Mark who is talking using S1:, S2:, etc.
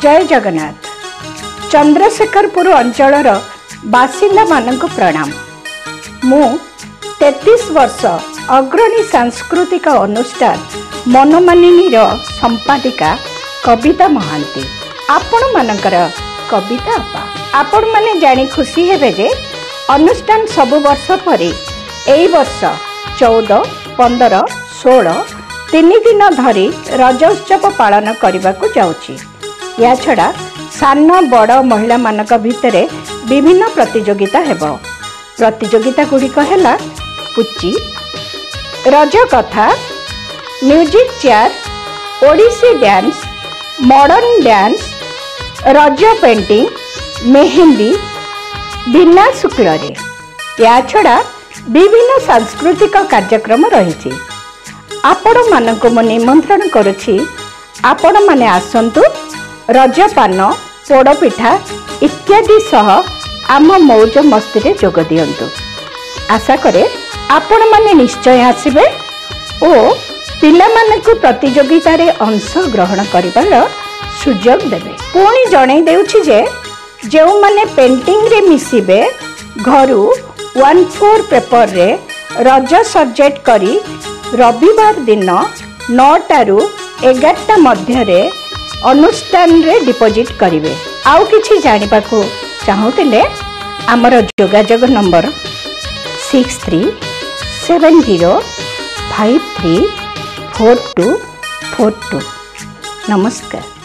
S1: जय जगन्नाथ। चंद्रशेखरपुर अंचलर बासिंदा मानक प्रणाम। मु 33 वर्ष अग्रणी सांस्कृतिक अनुष्ठान मनमानिनी संपादिका कविता महांती आपण मानकर कविता आपण माने जानी खुशी हेबे जे अनुष्ठान सबु वर्ष परे एई वर्ष 14, 15, 16 तीन दिन धरी रज उत्सव पालन करने को जाउछि। या छड़ा सान बड़ महिला मानक भितरे विभिन्न प्रतियोगिता हेबो। प्रतियोगिता गुड़िक है पुची, रज कथा, music chair, Odissi dance, modern dance, Raja painting, mehndi, बिना शुक्ल। या छड़ा विभिन्न सांस्कृतिक कार्यक्रम रही। आपण मानक मु निमंत्रण करुछि, आपण माने आसंतु रजपान, पोड़पिठा इत्यादि सह आम मौज मस्ती रे जोग दियंतु। आशा करे आपण माने निश्चय आसिबे ओ पिला मानकु प्रतियोगिता रे अंश ग्रहण करिबार सुजोग देबे। पुणी जणै देउछि जे जेउ माने पेंटिंग रे मिसिबे घरु 1/4 पेपर रे रज सब्जेक्ट करी रविवार दिन 9 रु 11 मध्य अनुष्ठान रे डिपोजिट करिवे। आउ किछि जानिबा को चाहुतिले आमर जोगाजोग नंबर 6370534242। नमस्कार।